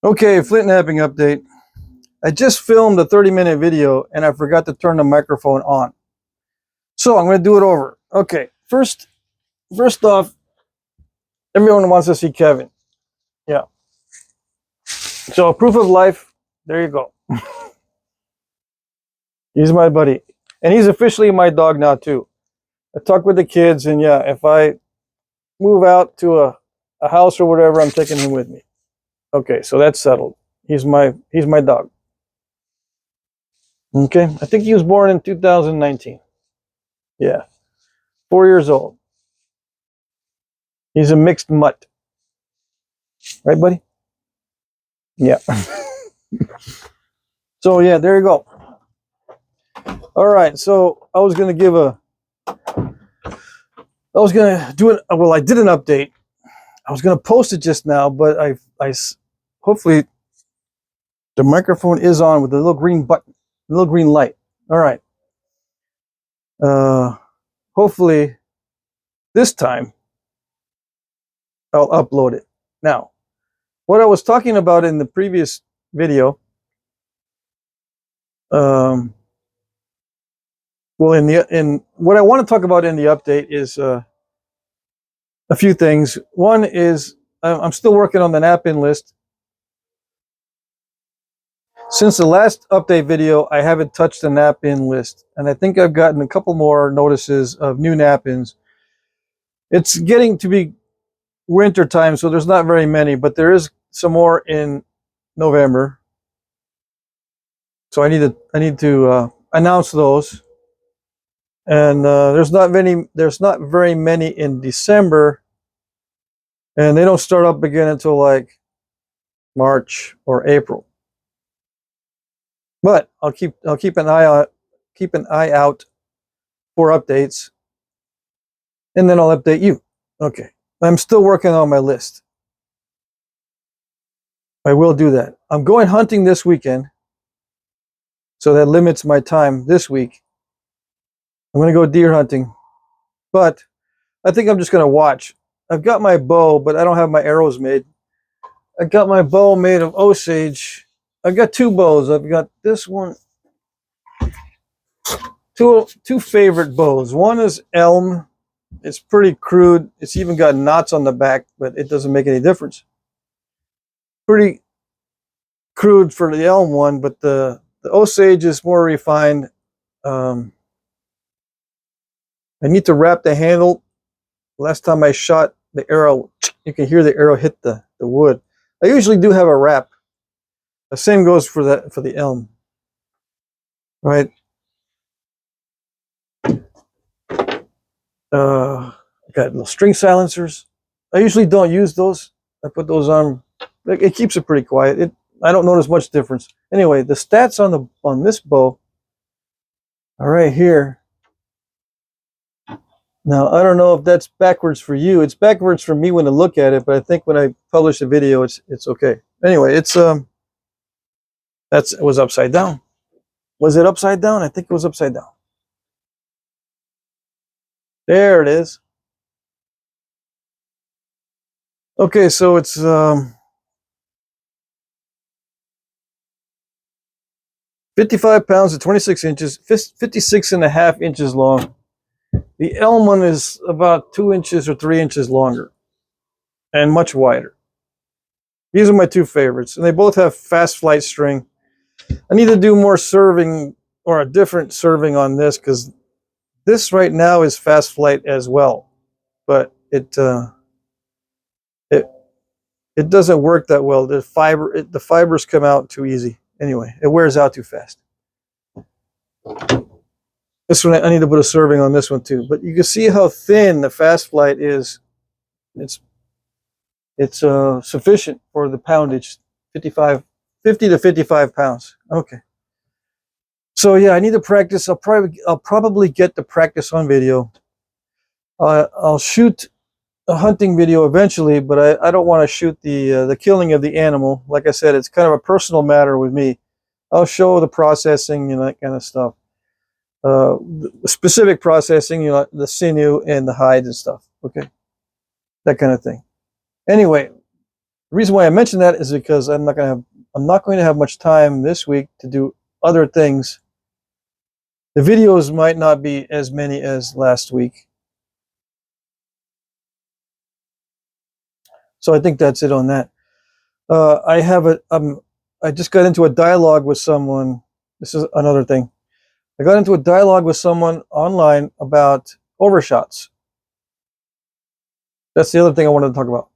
Okay, Flintknapping update. I just filmed a 30-minute video and I forgot to turn the microphone on. So I'm going to do it over. Okay, first off, everyone wants to see Kevin. Yeah. So proof of life, there you go. He's my buddy. And he's officially my dog now too. I talk with the kids, and yeah, if I move out to a house or whatever, I'm taking him with me. Okay, so that's settled. He's my dog. Okay, I think he was born in 2019. Yeah, 4 years old. He's a mixed mutt. Right, buddy? Yeah. So, yeah, there you go. All right, so I was going to do it. Well, I did an update. I was going to post it just now, but I hopefully the microphone is on with the little green button, the little green light. All right. Hopefully this time I'll upload it. Now, what I was talking about in the previous video, well, in what I want to talk about in the update is a few things. One is I'm still working on the nap-in list. Since the last update video, I haven't touched the nap-in list, and I think I've gotten a couple more notices of new nap-ins. It's getting to be winter time, so there's not very many, but there is some more in November. So I need to announce those. And there's not very many in December, and they don't start up again until like March or April. But I'll keep an eye out for updates, and then I'll update you. Okay, I'm still working on my list. I will do that. I'm going hunting this weekend, so that limits my time this week. I'm going to go deer hunting, but I think I'm just going to watch. I've got my bow, but I don't have my arrows made. I got my bow made of Osage. I've got two bows. I've got this one. Two favorite bows. One is elm. It's pretty crude. It's even got knots on the back, but it doesn't make any difference. Pretty crude for the elm one, but the Osage is more refined. I need to wrap the handle. Last time I shot the arrow, you can hear the arrow hit the wood. I usually do have a wrap. The same goes for the elm. Right. Got little string silencers. I usually don't use those. I put those on. It keeps it pretty quiet. I don't notice much difference. Anyway, the stats on this bow are right here. Now I don't know if that's backwards for you. It's backwards for me when I look at it, but I think when I publish the video, it's okay. Anyway, it was upside down. Was it upside down? I think it was upside down. There it is. Okay, so it's 55 pounds at 26 inches, 56 and a half inches long. The elm one is about 2 inches or 3 inches longer and much wider. These are my two favorites, and they both have fast flight string. I need to do more serving or a different serving on this because this right now is fast flight as well, but it doesn't work that well. The fibers come out too easy. Anyway, it wears out too fast. This one I need to put a serving on this one too, but you can see how thin the fast flight is. It's sufficient for the poundage, 50 to 55 pounds. Okay. So yeah, I need to practice. I'll probably get the practice on video. I'll shoot a hunting video eventually, but I don't want to shoot the killing of the animal. Like I said, it's kind of a personal matter with me. I'll show the processing and that kind of stuff. Specific processing, the sinew and the hide and stuff. Okay, that kind of thing. Anyway, The reason why I mention that is because I'm not going to have much time this week to do other things. The videos might not be as many as last week. So I think that's it on that. I just got into a dialogue with someone. This is another thing. I got into a dialogue with someone online about overshots. That's the other thing I wanted to talk about.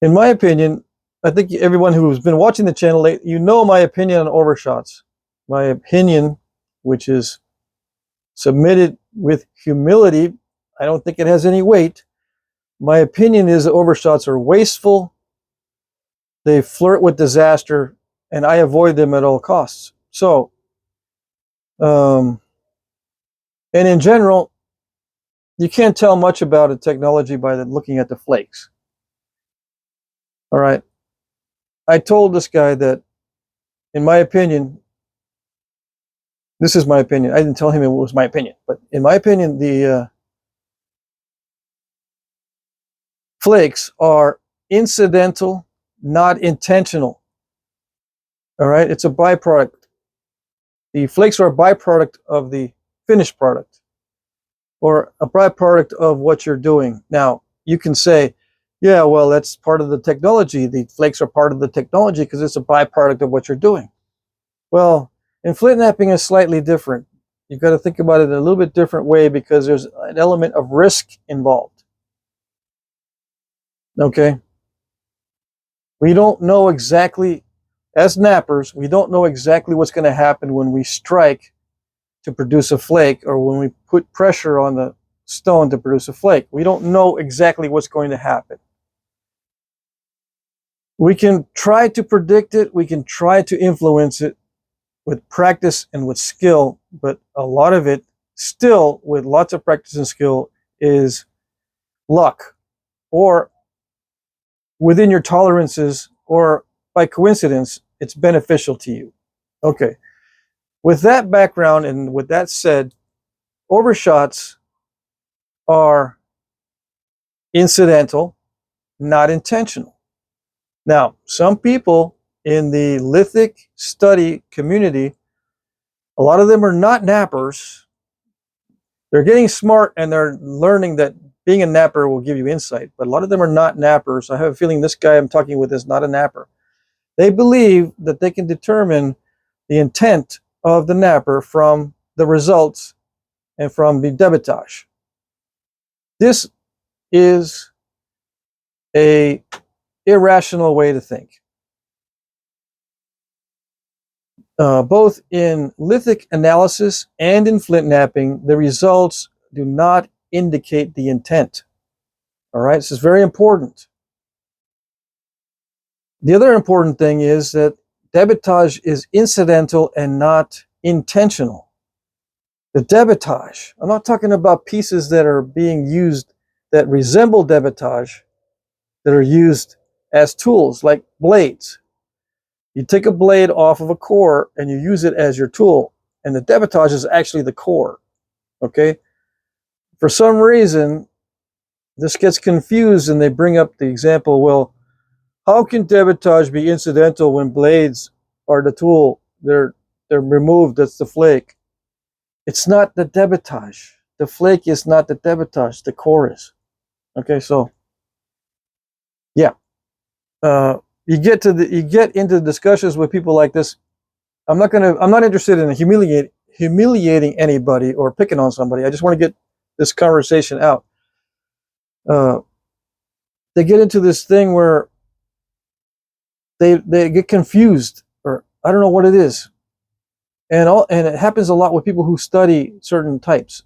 In my opinion, I think everyone who's been watching the channel, you know my opinion on overshots. My opinion, which is submitted with humility. I don't think it has any weight. My opinion is that overshots are wasteful. They flirt with disaster, and I avoid them at all costs. So, and in general, you can't tell much about a technology by looking at the flakes. All right. I told this guy that, in my opinion, this is my opinion. I didn't tell him it was my opinion, but in my opinion, the flakes are incidental, not intentional. All right. It's a byproduct. The flakes are a byproduct of the finished product, or a byproduct of what you're doing. Now, you can say, yeah, well, that's part of the technology. The flakes are part of the technology because it's a byproduct of what you're doing. Well, in Flintknapping is slightly different. You've got to think about it in a little bit different way because there's an element of risk involved. Okay? We don't know exactly, as nappers, we don't know exactly what's going to happen when we strike to produce a flake, or when we put pressure on the stone to produce a flake. We don't know exactly what's going to happen. We can try to predict it. We can try to influence it with practice and with skill, but a lot of it, still with lots of practice and skill, is luck, or within your tolerances, or by coincidence, it's beneficial to you. Okay. With that background and with that said, overshots are incidental, not intentional. Now, some people in the lithic study community, a lot of them are not nappers. They're getting smart and they're learning that being a napper will give you insight, but a lot of them are not nappers. I have a feeling this guy I'm talking with is not a napper. They believe that they can determine the intent of the napper from the results and from the debitage. This is a irrational way to think. Both in lithic analysis and in Flintknapping, the results do not indicate the intent. All right, this is very important. The other important thing is that debitage is incidental and not intentional. The debitage, I'm not talking about pieces that are being used that resemble debitage, that are used as tools, like blades. You take a blade off of a core and you use it as your tool, and the debitage is actually the core. Okay? For some reason, this gets confused and they bring up the example, well, how can debitage be incidental when blades are the tool? They're removed, that's the flake. It's not the debitage. The flake is not the debitage, the core is. Okay, so yeah. You get into discussions with people like this. I'm not interested in humiliating anybody or picking on somebody. I just want to get this conversation out. They get into this thing where they get confused, or I don't know what it is. And it happens a lot with people who study certain types,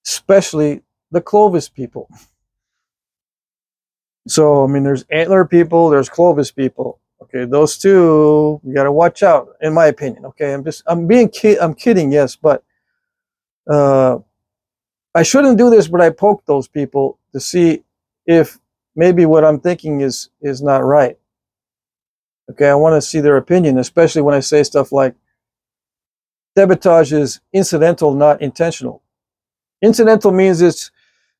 especially the Clovis people. So, I mean, there's antler people, there's Clovis people. Okay, those two, you got to watch out, in my opinion. Okay, I'm kidding, yes, but I shouldn't do this, but I poke those people to see if maybe what I'm thinking is not right. Okay, I want to see their opinion, especially when I say stuff like debitage is incidental, not intentional. Incidental means it's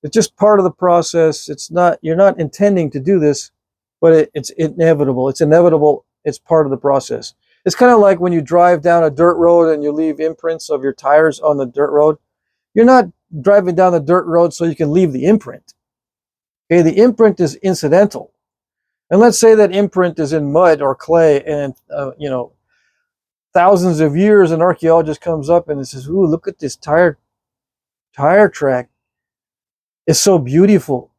It's just part of the process. It's not, you're not intending to do this, but it's inevitable. It's inevitable. It's part of the process. It's kind of like when you drive down a dirt road and you leave imprints of your tires on the dirt road. You're not driving down the dirt road so you can leave the imprint. Okay, the imprint is incidental. And let's say that imprint is in mud or clay, and you know, thousands of years, an archaeologist comes up and says, "Ooh, look at this tire track. It's so beautiful.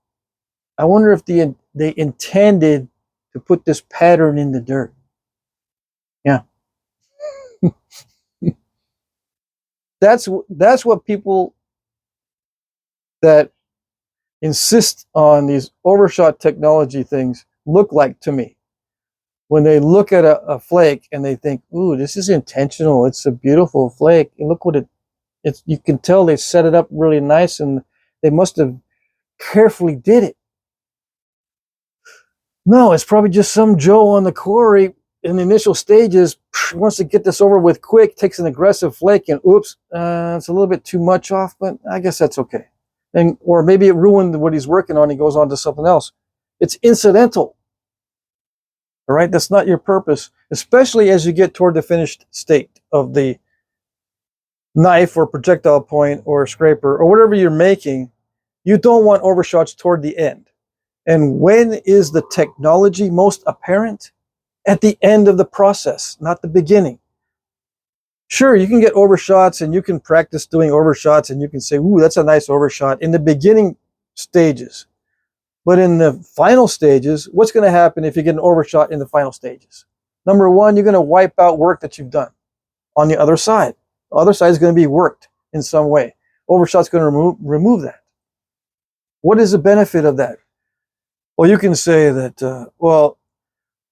I wonder if they intended to put this pattern in the dirt." Yeah, that's what people that insist on these overshot technology things look like to me. When they look at a flake and they think, "Ooh, this is intentional. It's a beautiful flake. And look what it's." You can tell they set it up really nice, and they must have carefully did it. No, it's probably just some Joe on the quarry in the initial stages wants to get this over with quick, takes an aggressive flake, and oops, it's a little bit too much off, but I guess that's okay. And or maybe it ruined what he's working on. He goes on to something else. It's incidental. All right, that's not your purpose, especially as you get toward the finished state of the knife or projectile point or scraper or whatever you're making. You don't want overshots toward the end. And when is the technology most apparent? At the end of the process, not the beginning. Sure, you can get overshots and you can practice doing overshots and you can say, "Ooh, that's a nice overshot" in the beginning stages. But in the final stages, what's going to happen if you get an overshot in the final stages? Number one, you're going to wipe out work that you've done on the other side. The other side is going to be worked in some way. Overshot's going to remove that. What is the benefit of that? Well, you can say that, well,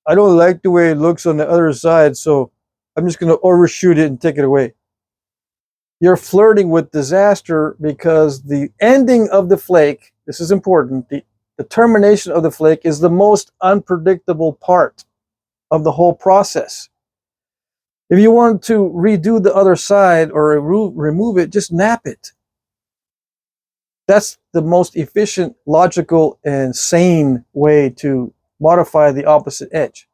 I don't like the way it looks on the other side, so I'm just going to overshoot it and take it away. You're flirting with disaster because the ending of the flake, this is important, the termination of the flake is the most unpredictable part of the whole process. If you want to redo the other side or remove it, just nap it. That's the most efficient, logical, and sane way to modify the opposite edge.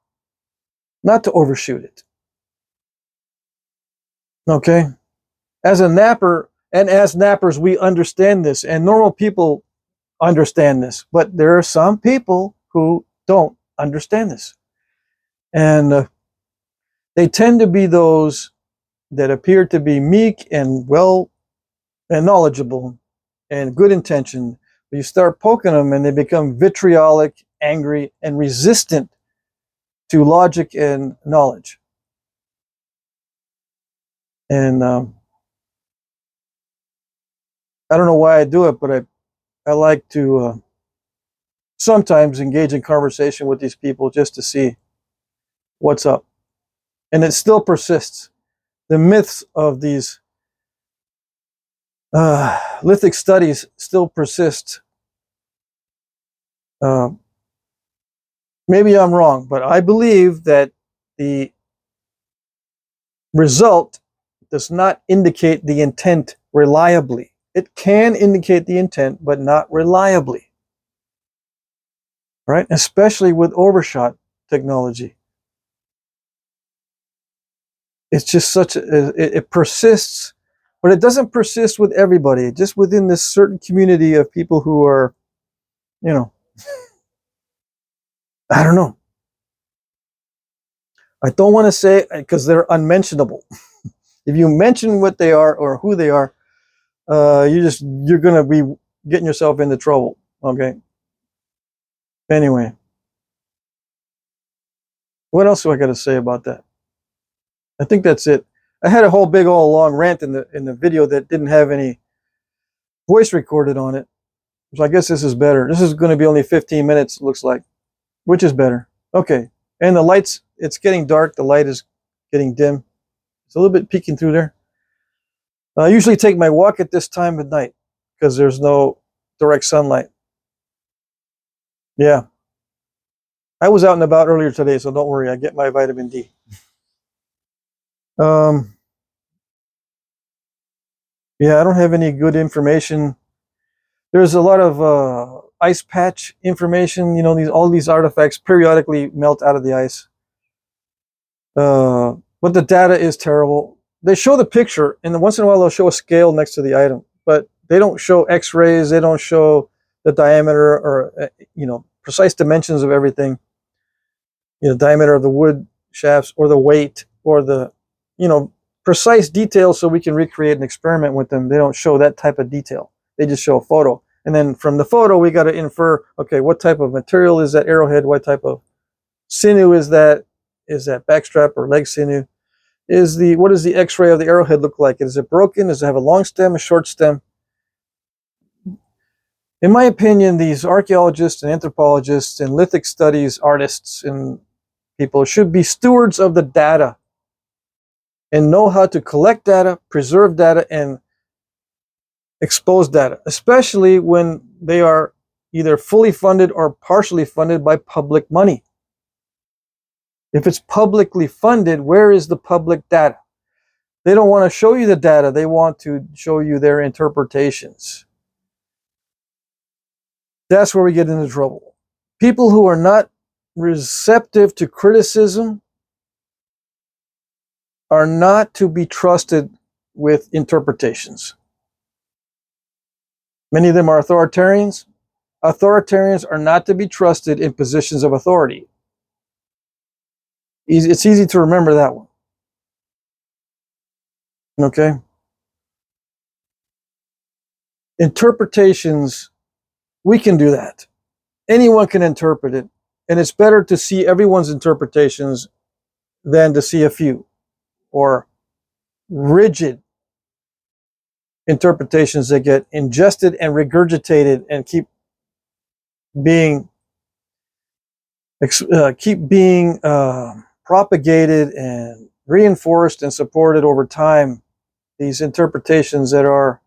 Not to overshoot it. Okay? As a napper, and as nappers, we understand this, and normal people understand this, but there are some people who don't understand this. And they tend to be those that appear to be meek and well and knowledgeable and good intentioned. But you start poking them and they become vitriolic, angry, and resistant to logic and knowledge. And I don't know why I do it, but I like to sometimes engage in conversation with these people just to see what's up. And it still persists. The myths of these lithic studies still persist. Maybe I'm wrong, but I believe that the result does not indicate the intent reliably. It can indicate the intent, but not reliably. Right? Especially with overshot technology. It's just such it persists, but it doesn't persist with everybody. Just within this certain community of people who are, you know, I don't know. I don't want to say because they're unmentionable. If you mention what they are or who they are, you're going to be getting yourself into trouble. Okay. Anyway, what else do I got to say about that? I think that's it. I had a whole big all long rant in the video that didn't have any voice recorded on it. So I guess this is better. This is going to be only 15 minutes, looks like, which is better. Okay. And the lights, it's getting dark. The light is getting dim. It's a little bit peeking through there. I usually take my walk at this time of night because there's no direct sunlight. Yeah. I was out and about earlier today, so don't worry. I get my vitamin D. Yeah, I don't have any good information. There's a lot of ice patch information. You know, all these artifacts periodically melt out of the ice. But the data is terrible. They show the picture, and then once in a while they'll show a scale next to the item, but they don't show X-rays. They don't show the diameter or precise dimensions of everything. You know, diameter of the wood shafts or the weight or the precise details so we can recreate an experiment with them. They don't show that type of detail. They just show a photo. And then from the photo, we got to infer, okay, what type of material is that arrowhead? What type of sinew is that? Is that backstrap or leg sinew? What does the X-ray of the arrowhead look like? Is it broken? Does it have a long stem, a short stem? In my opinion, these archaeologists and anthropologists and lithic studies artists and people should be stewards of the data and know how to collect data, preserve data, and expose data, especially when they are either fully funded or partially funded by public money. If it's publicly funded, where is the public data? They don't want to show you the data. They want to show you their interpretations. That's where we get into trouble. People who are not receptive to criticism are not to be trusted with interpretations. Many of them are authoritarians. Authoritarians are not to be trusted in positions of authority. It's easy to remember that one. Okay? Interpretations, we can do that. Anyone can interpret it. And it's better to see everyone's interpretations than to see a few or rigid interpretations that get ingested and regurgitated and keep being propagated and reinforced and supported over time. These interpretations that are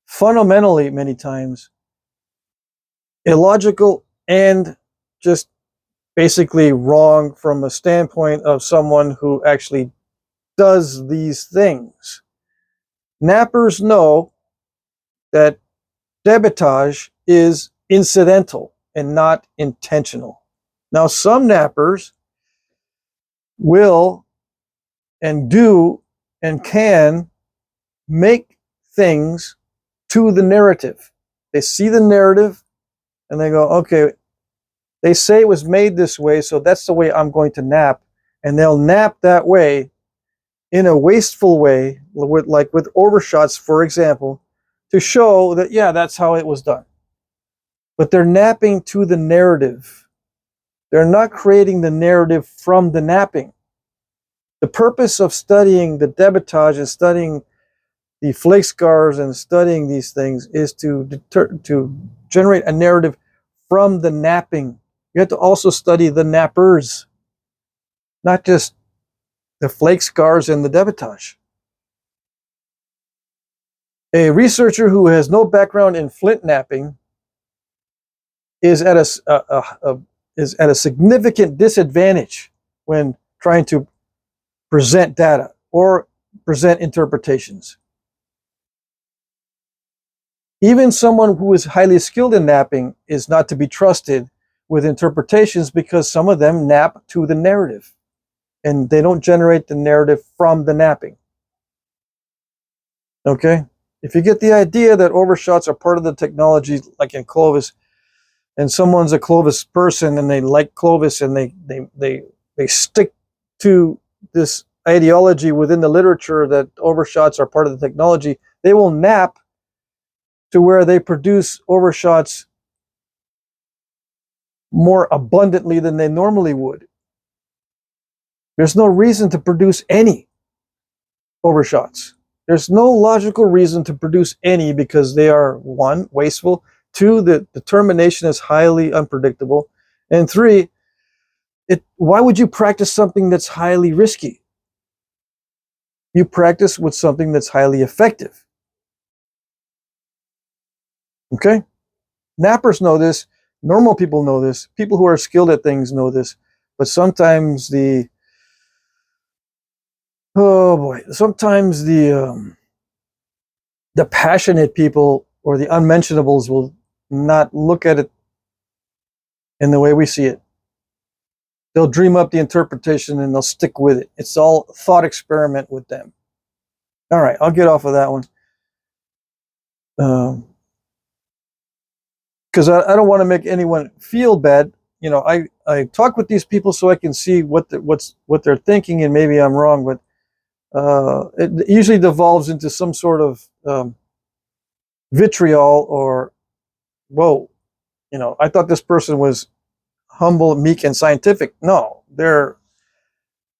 fundamentally many times illogical and just basically wrong from a standpoint of someone who actually does these things. Nappers know that debitage is incidental and not intentional. Now, some nappers will and do and can make things to the narrative. They see the narrative and they go, okay, they say it was made this way, so that's the way I'm going to nap. And they'll nap that way in a wasteful way, like with overshots, for example, to show that, yeah, that's how it was done. But they're napping to the narrative. They're not creating the narrative from the napping. The purpose of studying the debitage and studying the flake scars and studying these things is to generate a narrative from the napping. You have to also study the nappers, not just the flake scars and the debitage. A researcher who has no background in flintknapping is at a significant disadvantage when trying to present data or present interpretations. Even someone who is highly skilled in napping is not to be trusted with interpretations because some of them nap to the narrative and they don't generate the narrative from the napping. Okay? If you get the idea that overshots are part of the technology, like in Clovis, and someone's a Clovis person and they like Clovis and they stick to this ideology within the literature that overshots are part of the technology, they will nap to where they produce overshots more abundantly than they normally would. There's no reason to produce any overshots. There's no logical reason to produce any because they are, one, wasteful, two, the determination is highly unpredictable, and three, why would you practice something that's highly risky? You practice with something that's highly effective. Okay? Nappers know this. Normal people know this. People who are skilled at things know this. But sometimes the passionate people or the unmentionables will not look at it in the way we see it. They'll dream up the interpretation and they'll stick with it. It's all thought experiment with them. All right, I'll get off of that one. Because I don't want to make anyone feel bad. You know, I talk with these people so I can see what they're thinking, and maybe I'm wrong, but it usually devolves into some sort of vitriol or, whoa, you know, I thought this person was humble, meek, and scientific. No, they're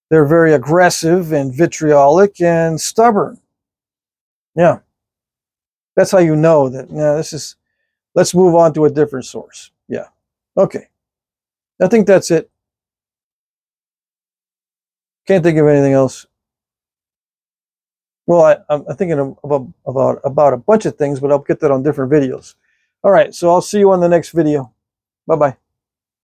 very aggressive and vitriolic and stubborn. Yeah, that's how you know that. Yeah, this is. Let's move on to a different source. Yeah, okay. I think that's it. Can't think of anything else. Well, I'm thinking about a bunch of things, but I'll get that on different videos. All right, so I'll see you on the next video. Bye-bye.